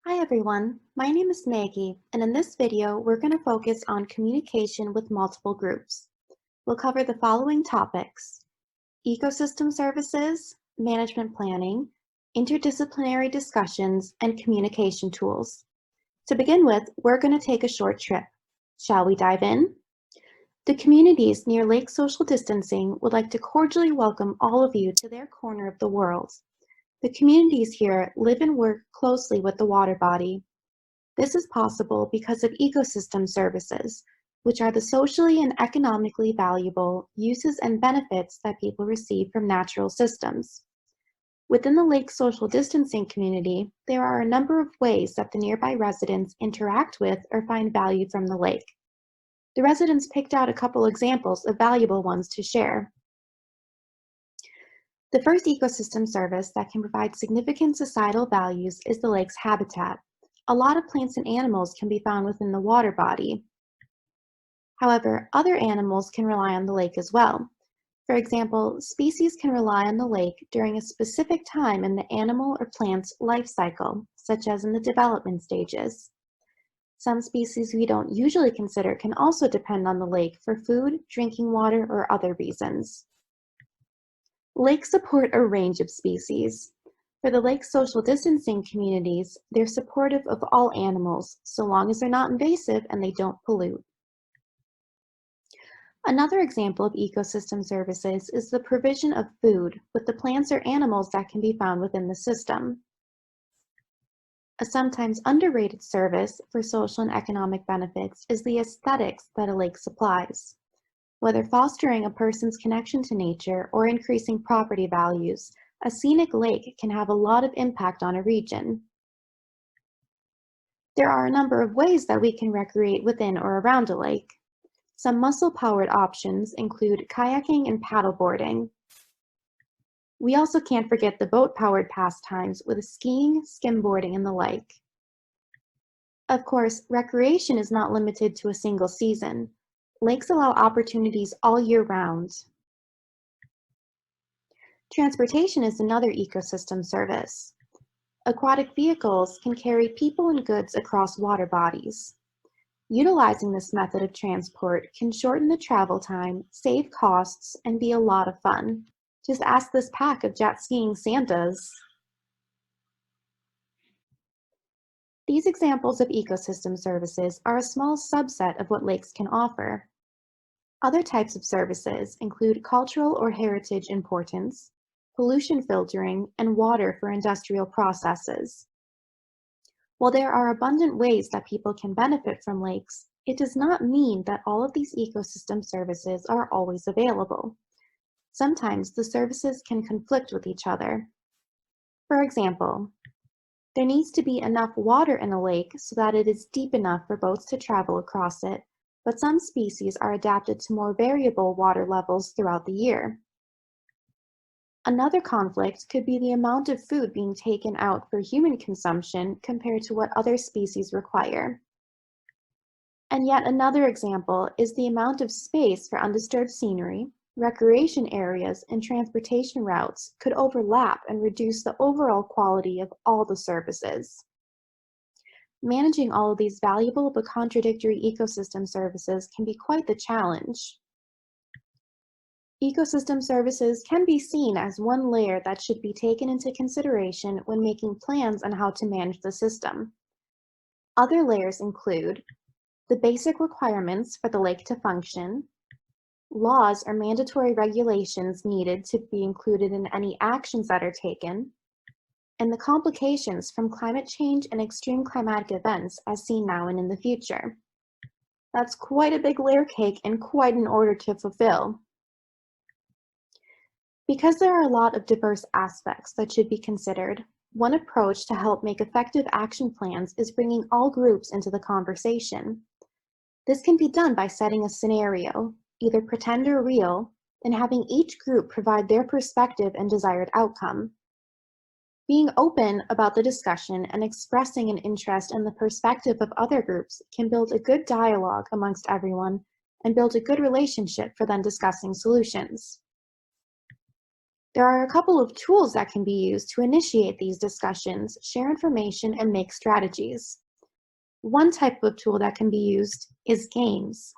Hi everyone, my name is Maggie, and in this video, we're going to focus on communication with multiple groups. We'll cover the following topics: ecosystem services, management planning, interdisciplinary discussions, and communication tools. To begin with, we're going to take a short trip. Shall we dive in? The communities near Lake Social Distancing would like to cordially welcome all of you to their corner of the world. The communities here live and work closely with the water body. This is possible because of ecosystem services, which are the socially and economically valuable uses and benefits that people receive from natural systems. Within the lake social distancing community, there are a number of ways that the nearby residents interact with or find value from the lake. The residents picked out a couple examples of valuable ones to share. The first ecosystem service that can provide significant societal values is the lake's habitat. A lot of plants and animals can be found within the water body. However, other animals can rely on the lake as well. For example, species can rely on the lake during a specific time in the animal or plant's life cycle, such as in the development stages. Some species we don't usually consider can also depend on the lake for food, drinking water, or other reasons. Lakes support a range of species. For the lake social distancing communities, they're supportive of all animals, so long as they're not invasive and they don't pollute. Another example of ecosystem services is the provision of food with the plants or animals that can be found within the system. A sometimes underrated service for social and economic benefits is the aesthetics that a lake supplies. Whether fostering a person's connection to nature or increasing property values, a scenic lake can have a lot of impact on a region. There are a number of ways that we can recreate within or around a lake. Some muscle-powered options include kayaking and paddleboarding. We also can't forget the boat-powered pastimes with skiing, skimboarding, and the like. Of course, recreation is not limited to a single season. Lakes allow opportunities all year round. Transportation is another ecosystem service. Aquatic vehicles can carry people and goods across water bodies. Utilizing this method of transport can shorten the travel time, save costs, and be a lot of fun. Just ask this pack of jet skiing Santas. These examples of ecosystem services are a small subset of what lakes can offer. Other types of services include cultural or heritage importance, pollution filtering, and water for industrial processes. While there are abundant ways that people can benefit from lakes, it does not mean that all of these ecosystem services are always available. Sometimes the services can conflict with each other. For example, there needs to be enough water in a lake so that it is deep enough for boats to travel across it, but some species are adapted to more variable water levels throughout the year. Another conflict could be the amount of food being taken out for human consumption compared to what other species require. And yet another example is the amount of space for undisturbed scenery, recreation areas, and transportation routes could overlap and reduce the overall quality of all the services. Managing all of these valuable but contradictory ecosystem services can be quite the challenge. Ecosystem services can be seen as one layer that should be taken into consideration when making plans on how to manage the system. Other layers include the basic requirements for the lake to function, laws or mandatory regulations needed to be included in any actions that are taken, and the complications from climate change and extreme climatic events as seen now and in the future. That's quite a big layer cake and quite an order to fulfill. Because there are a lot of diverse aspects that should be considered, one approach to help make effective action plans is bringing all groups into the conversation. This can be done by setting a scenario, either pretend or real, and having each group provide their perspective and desired outcome. Being open about the discussion and expressing an interest in the perspective of other groups can build a good dialogue amongst everyone and build a good relationship for then discussing solutions. There are a couple of tools that can be used to initiate these discussions, share information, and make strategies. One type of tool that can be used is games.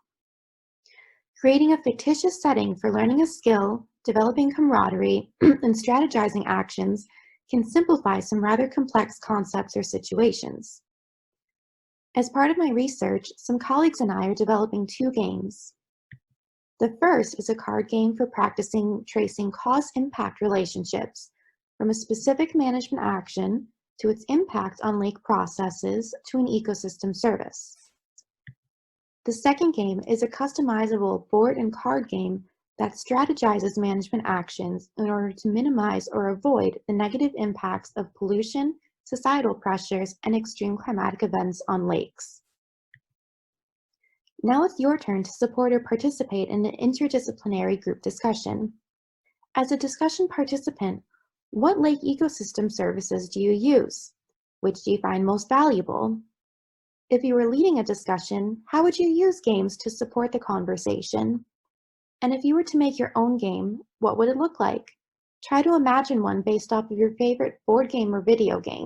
Creating a fictitious setting for learning a skill, developing camaraderie, and strategizing actions can simplify some rather complex concepts or situations. As part of my research, some colleagues and I are developing two games. The first is a card game for practicing tracing cause-impact relationships from a specific management action to its impact on lake processes to an ecosystem service. The second game is a customizable board and card game that strategizes management actions in order to minimize or avoid the negative impacts of pollution, societal pressures, and extreme climatic events on lakes. Now it's your turn to support or participate in an interdisciplinary group discussion. As a discussion participant, what lake ecosystem services do you use? Which do you find most valuable? If you were leading a discussion, how would you use games to support the conversation? And if you were to make your own game, what would it look like? Try to imagine one based off of your favorite board game or video game.